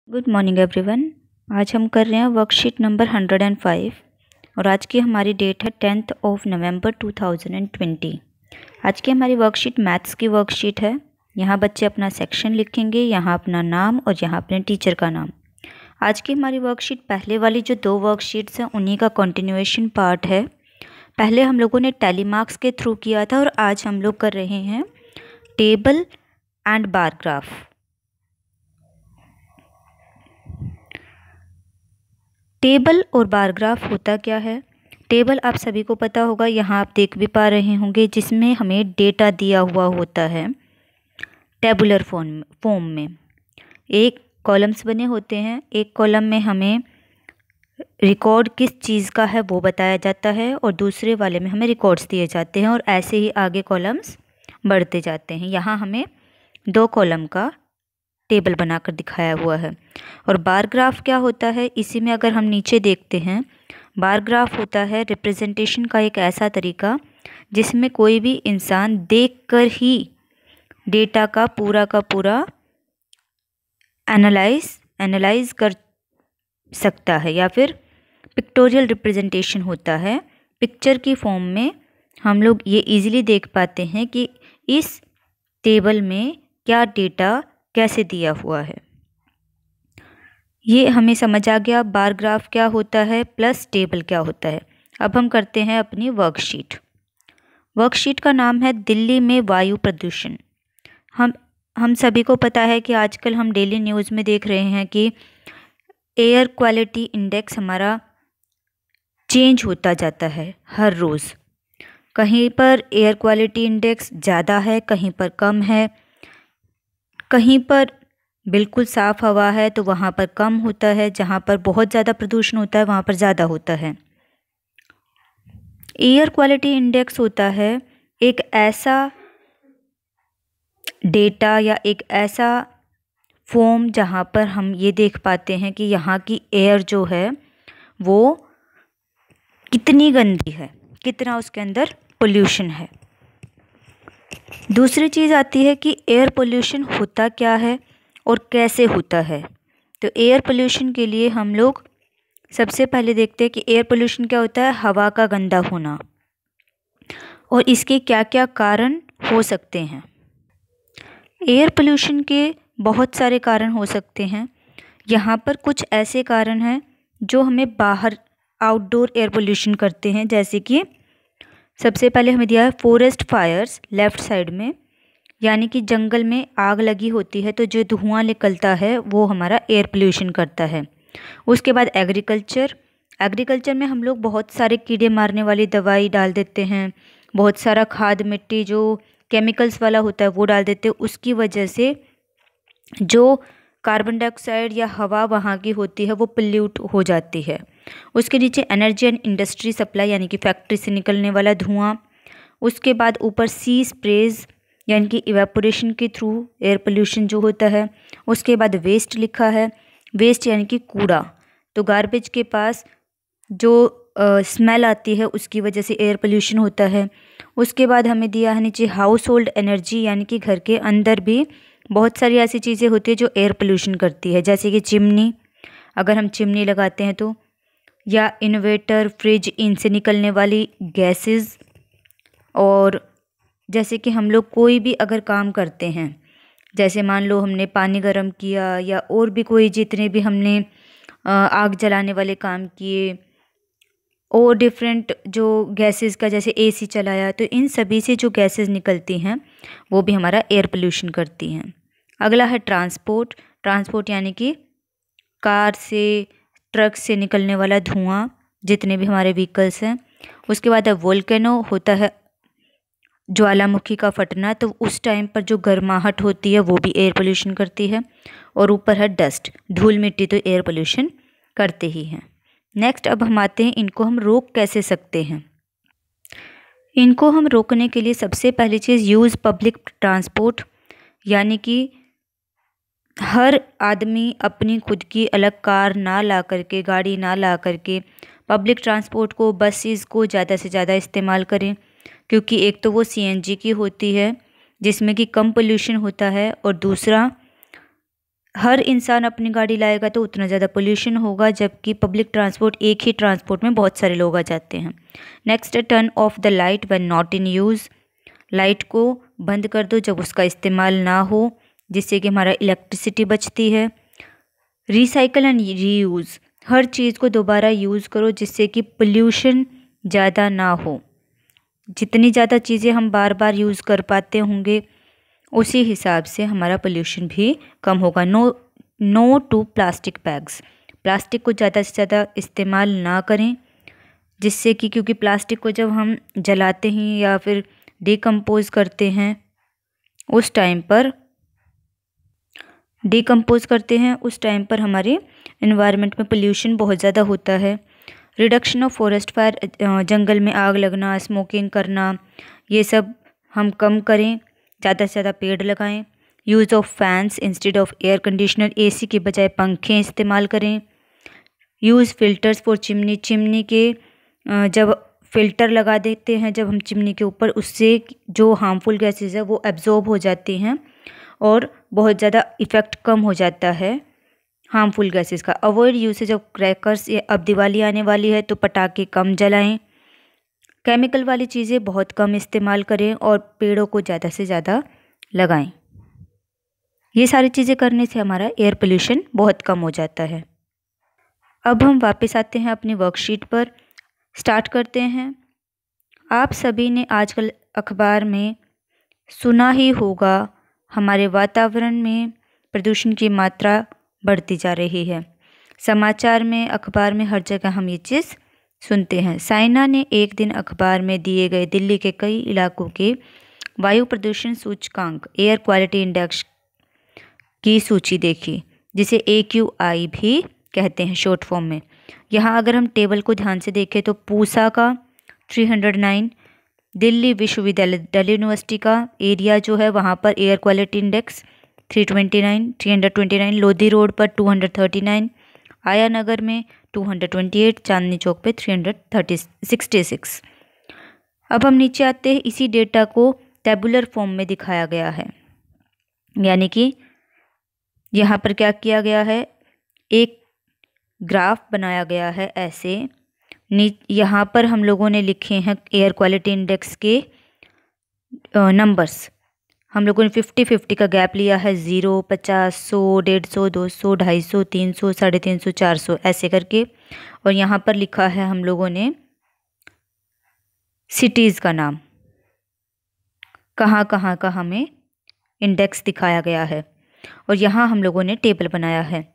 Good morning everyone. आज हम कर रहे हैं वर्कशीट नंबर 105 और आज की हमारी डेट है 10th of November 2020। आज की हमारी वर्कशीट मैथ्स की वर्कशीट है। यहाँ बच्चे अपना सेक्शन लिखेंगे, यहाँ अपना नाम और यहाँ अपने टीचर का नाम। आज की हमारी वर्कशीट पहले वाली जो दो वर्कशीट्स हैं उन्हीं का कंटिन्यूएशन पार्ट है। पहले हम लोगों ने टैली मार्क्स के थ्रू किया था और आज हम लोग कर रहे हैं table and bar graph. Table और बार ग्राफ होता क्या है? टेबल आप सभी को पता होगा, यहाँ आप देख भी पा रहे होंगे, जिसमें हमें डेटा दिया हुआ होता है टेबुलर फॉर्म में। एक कॉलम्स बने होते हैं, एक कॉलम में हमें रिकॉर्ड किस चीज़ का है वो बताया जाता है और दूसरे वाले में हमें रिकॉर्ड्स दिए जाते हैं और ऐसे ही आगे कॉलम्स बढ़ते जाते हैं। यहाँ हमें दो कॉलम का टेबल बनाकर दिखाया हुआ है। और बार ग्राफ क्या होता है, इसी में अगर हम नीचे देखते हैं, बार ग्राफ होता है रिप्रेजेंटेशन का एक ऐसा तरीका जिसमें कोई भी इंसान देखकर ही डेटा का पूरा एनालाइज कर सकता है, या फिर पिक्टोरियल रिप्रेजेंटेशन होता है। पिक्चर की फॉर्म में हम लोग ये इजीली देख पाते हैं कि इस टेबल में क्या डेटा कैसे दिया हुआ है। ये हमें समझ आ गया बार ग्राफ क्या होता है प्लस टेबल क्या होता है। अब हम करते हैं अपनी वर्कशीट। वर्कशीट का नाम है दिल्ली में वायु प्रदूषण। हम सभी को पता है कि आजकल हम डेली न्यूज़ में देख रहे हैं कि एयर क्वालिटी इंडेक्स हमारा चेंज होता जाता है हर रोज़। कहीं पर एयर क्वालिटी इंडेक्स ज़्यादा है, कहीं पर कम है, कहीं पर बिल्कुल साफ़ हवा है तो वहाँ पर कम होता है, जहाँ पर बहुत ज़्यादा प्रदूषण होता है वहाँ पर ज़्यादा होता है। एयर क्वालिटी इंडेक्स होता है एक ऐसा डेटा या एक ऐसा फॉर्म जहाँ पर हम ये देख पाते हैं कि यहाँ की एयर जो है वो कितनी गंदी है, कितना उसके अंदर पोल्यूशन है। दूसरी चीज़ आती है कि एयर पोल्यूशन होता क्या है और कैसे होता है। तो एयर पोल्यूशन के लिए हम लोग सबसे पहले देखते हैं कि एयर पोल्यूशन क्या होता है, हवा का गंदा होना, और इसके क्या क्या कारण हो सकते हैं। एयर पोल्यूशन के बहुत सारे कारण हो सकते हैं। यहाँ पर कुछ ऐसे कारण हैं जो हमें बाहर आउटडोर एयर पोल्यूशन करते हैं, जैसे कि सबसे पहले हमें दिया है फॉरेस्ट फायर्स लेफ़्ट साइड में, यानी कि जंगल में आग लगी होती है तो जो धुआं निकलता है वो हमारा एयर पोल्यूशन करता है। उसके बाद एग्रीकल्चर में हम लोग बहुत सारे कीड़े मारने वाली दवाई डाल देते हैं, बहुत सारा खाद मिट्टी जो केमिकल्स वाला होता है वो डाल देते हैं। उसकी वजह से जो कार्बन डाइऑक्साइड या हवा वहाँ की होती है वो पोल्यूट हो जाती है। उसके नीचे एनर्जी एंड इंडस्ट्री सप्लाई, यानी कि फैक्ट्री से निकलने वाला धुआं। उसके बाद ऊपर सी स्प्रेज, यानी कि इवेपोरेशन के थ्रू एयर पोल्यूशन जो होता है। उसके बाद वेस्ट लिखा है, वेस्ट यानी कि कूड़ा, तो गार्बेज के पास जो स्मेल आती है उसकी वजह से एयर पोल्यूशन होता है। उसके बाद हमें दिया है नीचे हाउस होल्ड एनर्जी, यानी कि घर के अंदर भी बहुत सारी ऐसी चीज़ें होती है जो एयर पोल्यूशन करती है, जैसे कि चिमनी, अगर हम चिमनी लगाते हैं तो, या इन्वर्टर, फ्रिज, इनसे निकलने वाली गैसेस। और जैसे कि हम लोग कोई भी अगर काम करते हैं, जैसे मान लो हमने पानी गर्म किया या और भी कोई जितने भी हमने आग जलाने वाले काम किए और डिफरेंट जो गैसेस का, जैसे एसी चलाया, तो इन सभी से जो गैसेस निकलती हैं वो भी हमारा एयर पोल्यूशन करती हैं। अगला है ट्रांसपोर्ट यानी कि कार से, ट्रक से निकलने वाला धुआं, जितने भी हमारे व्हीकल्स हैं। उसके बाद है वोल्केनो, होता है ज्वालामुखी का फटना, तो उस टाइम पर जो गर्माहट होती है वो भी एयर पोल्यूशन करती है। और ऊपर है डस्ट, धूल मिट्टी, तो एयर पोल्यूशन करते ही हैं। नेक्स्ट अब हम आते हैं इनको हम रोक कैसे सकते हैं। इनको हम रोकने के लिए सबसे पहली चीज़ यूज़ पब्लिक ट्रांसपोर्ट, यानी कि हर आदमी अपनी खुद की अलग कार ना ला करके, गाड़ी ना ला करके पब्लिक ट्रांसपोर्ट को, बसेस को ज़्यादा से ज़्यादा इस्तेमाल करें, क्योंकि एक तो वो सीएनजी की होती है जिसमें कि कम पोल्यूशन होता है, और दूसरा हर इंसान अपनी गाड़ी लाएगा तो उतना ज़्यादा पोल्यूशन होगा, जबकि पब्लिक ट्रांसपोर्ट, एक ही ट्रांसपोर्ट में बहुत सारे लोग आ जाते हैं। Next, turn off the light when not in use. Light को बंद कर दो जब उसका इस्तेमाल ना हो, जिससे कि हमारा इलेक्ट्रिसिटी बचती है। रिसाइकल एंड रीयूज़, हर चीज़ को दोबारा यूज़ करो जिससे कि पोल्यूशन ज़्यादा ना हो। जितनी ज़्यादा चीज़ें हम बार बार यूज़ कर पाते होंगे उसी हिसाब से हमारा पोल्यूशन भी कम होगा। No to plastic bags, plastic को ज़्यादा से ज़्यादा इस्तेमाल ना करें, जिससे कि क्योंकि प्लास्टिक को जब हम जलाते हैं या फिर डिकम्पोज़ करते हैं उस टाइम पर हमारे एनवायरनमेंट में पोल्यूशन बहुत ज़्यादा होता है। रिडक्शन ऑफ फॉरेस्ट फायर, जंगल में आग लगना, स्मोकिंग करना, ये सब हम कम करें, ज़्यादा से ज़्यादा पेड़ लगाएं। Use of fans instead of air conditioner, AC के बजाय पंखे इस्तेमाल करें। यूज़ फिल्टर्स फॉर चिमनी के जब फिल्टर लगा देते हैं जब हम चिमनी के ऊपर, उससे जो हार्मफुल गैसेज है वो एब्जॉर्ब हो जाती हैं और बहुत ज़्यादा इफ़ेक्ट कम हो जाता है हार्मफुल गैसेस का। अवॉइड यूसेज ऑफ क्रैकर्स, अब दिवाली आने वाली है तो पटाखे कम जलाएं। केमिकल वाली चीज़ें बहुत कम इस्तेमाल करें और पेड़ों को ज़्यादा से ज़्यादा लगाएं। ये सारी चीज़ें करने से हमारा एयर पोल्यूशन बहुत कम हो जाता है। अब हम वापस आते हैं अपनी वर्कशीट पर, स्टार्ट करते हैं। आप सभी ने आजकल अखबार में सुना ही होगा, हमारे वातावरण में प्रदूषण की मात्रा बढ़ती जा रही है। समाचार में, अखबार में, हर जगह हम ये चीज़ सुनते हैं। साइना ने एक दिन अखबार में दिए गए दिल्ली के कई इलाकों के वायु प्रदूषण सूचकांक, एयर क्वालिटी इंडेक्स की सूची देखी, जिसे AQI भी कहते हैं शॉर्ट फॉर्म में। यहाँ अगर हम टेबल को ध्यान से देखें तो पूसा का 309, दिल्ली विश्वविद्यालय, दिल्ली यूनिवर्सिटी का एरिया जो है वहाँ पर air quality index 329, Lodhi road पर 239, आया नगर में 228, चांदनी चौक पे 366। अब हम नीचे आते हैं। इसी डेटा को टेबुलर फॉर्म में दिखाया गया है, यानी कि यहाँ पर क्या किया गया है, एक ग्राफ बनाया गया है ऐसे। यहाँ पर हम लोगों ने लिखे हैं एयर क्वालिटी इंडेक्स के नंबर्स। हम लोगों ने 50-50 का गैप लिया है, 0, 50, 100, 150, 200, 250, 300, 350, 400 ऐसे करके। और यहाँ पर लिखा है हम लोगों ने सिटीज़ का नाम, कहाँ कहाँ का हमें इंडेक्स दिखाया गया है, और यहाँ हम लोगों ने टेबल बनाया है।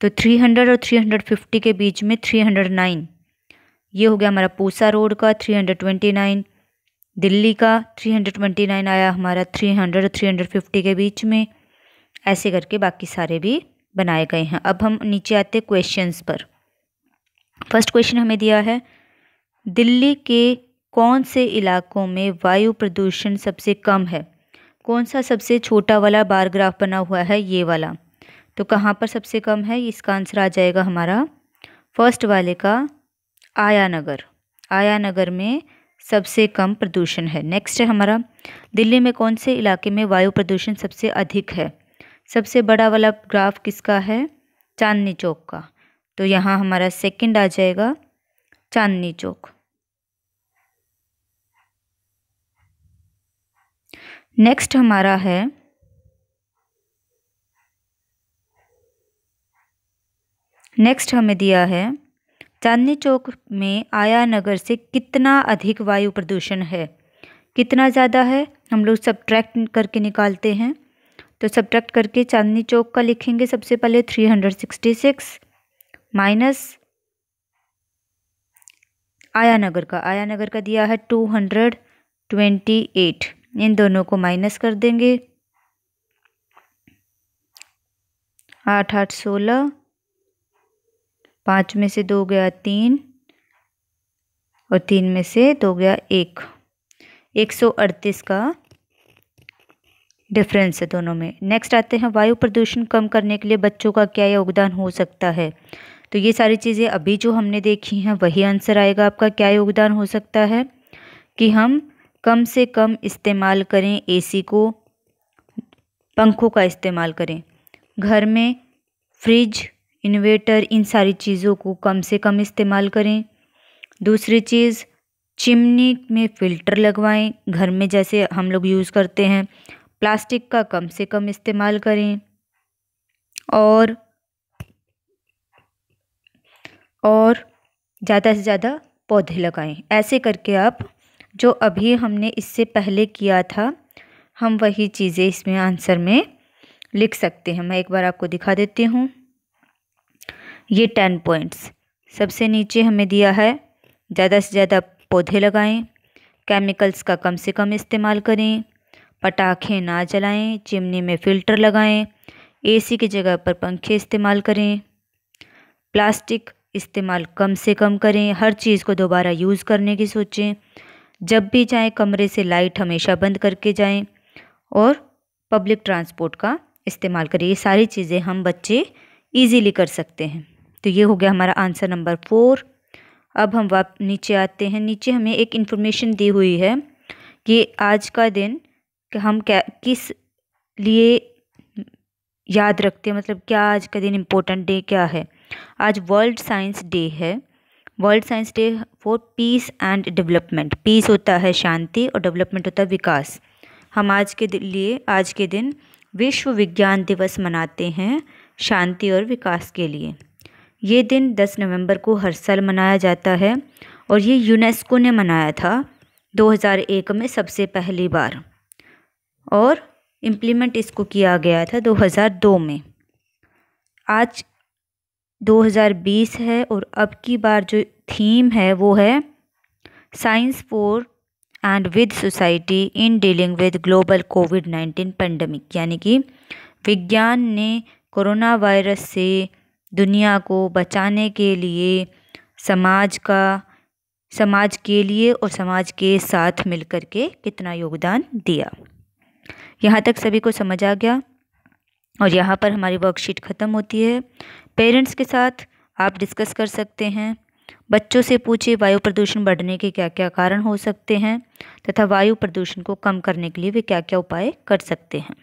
तो 300 और 350 के बीच में 309, ये हो गया हमारा पूसा रोड का। 329 दिल्ली का, 329 आया हमारा 300 और 350 के बीच में। ऐसे करके बाकी सारे भी बनाए गए हैं। अब हम नीचे आते क्वेश्चंस पर। फर्स्ट क्वेश्चन हमें दिया है, दिल्ली के कौन से इलाकों में वायु प्रदूषण सबसे कम है। कौन सा सबसे छोटा वाला बार ग्राफ बना हुआ है, ये वाला। तो कहाँ पर सबसे कम है, इसका आंसर आ जाएगा हमारा फर्स्ट वाले का, आया नगर। आया नगर में सबसे कम प्रदूषण है। नेक्स्ट है हमारा, दिल्ली में कौन से इलाके में वायु प्रदूषण सबसे अधिक है। सबसे बड़ा वाला ग्राफ किसका है, चांदनी चौक का। तो यहाँ हमारा सेकंड आ जाएगा चांदनी चौक। नेक्स्ट हमारा है, नेक्स्ट हमें दिया है, चांदनी चौक में आया नगर से कितना अधिक वायु प्रदूषण है। कितना ज़्यादा है, हम लोग सब्ट्रैक्ट करके निकालते हैं। तो सब्ट्रैक्ट करके चांदनी चौक का लिखेंगे सबसे पहले 366 माइनस आया नगर का। आया नगर का दिया है 228, इन दोनों को माइनस कर देंगे। 8 8 16, 5 में से 2 गया 3 और 3 में से 2 गया 1, 138 का डिफरेंस है दोनों में। नेक्स्ट आते हैं, वायु प्रदूषण कम करने के लिए बच्चों का क्या योगदान हो सकता है। तो ये सारी चीज़ें अभी जो हमने देखी हैं वही आंसर आएगा आपका। क्या योगदान हो सकता है कि हम कम से कम इस्तेमाल करें एसी को, पंखों का इस्तेमाल करें। घर में फ्रिज, इन्वर्टर, इन सारी चीज़ों को कम से कम इस्तेमाल करें। दूसरी चीज़, चिमनी में फ़िल्टर लगवाएं। घर में जैसे हम लोग यूज़ करते हैं, प्लास्टिक का कम से कम इस्तेमाल करें। और ज़्यादा से ज़्यादा पौधे लगाएं। ऐसे करके आप जो अभी हमने इससे पहले किया था, हम वही चीज़ें इसमें आंसर में लिख सकते हैं। मैं एक बार आपको दिखा देती हूँ। ये 10 पॉइंट्स सबसे नीचे हमें दिया है, ज़्यादा से ज़्यादा पौधे लगाएं, केमिकल्स का कम से कम इस्तेमाल करें, पटाखे ना जलाएं, चिमनी में फ़िल्टर लगाएं, एसी की जगह पर पंखे इस्तेमाल करें, प्लास्टिक इस्तेमाल कम से कम करें, हर चीज़ को दोबारा यूज़ करने की सोचें, जब भी जाएं कमरे से लाइट हमेशा बंद करके जाएं, और पब्लिक ट्रांसपोर्ट का इस्तेमाल करें। ये सारी चीज़ें हम बच्चे इजीली कर सकते हैं। तो ये हो गया हमारा आंसर नंबर 4। अब हम नीचे आते हैं। नीचे हमें एक इन्फॉर्मेशन दी हुई है कि आज का दिन हम किस लिए याद रखते हैं, मतलब क्या आज का दिन इम्पोर्टेंट डे क्या है। आज वर्ल्ड साइंस डे है। World science day for peace and development. Peace होता है शांति और डेवलपमेंट होता है विकास। हम आज के दिन विश्व विज्ञान दिवस मनाते हैं शांति और विकास के लिए। ये दिन 10 नवंबर को हर साल मनाया जाता है और ये यूनेस्को ने मनाया था 2001 में सबसे पहली बार, और इम्प्लीमेंट इसको किया गया था 2002 में। आज 2020 है और अब की बार जो थीम है वो है science for and with society in dealing with global covid pandemic, यानी कि विज्ञान ने कोरोना वायरस से दुनिया को बचाने के लिए समाज के लिए और समाज के साथ मिलकर के कितना योगदान दिया। यहाँ तक सभी को समझ आ गया और यहाँ पर हमारी वर्कशीट ख़त्म होती है। पेरेंट्स के साथ आप डिस्कस कर सकते हैं। बच्चों से पूछिए वायु प्रदूषण बढ़ने के क्या क्या कारण हो सकते हैं तथा वायु प्रदूषण को कम करने के लिए वे क्या क्या उपाय कर सकते हैं।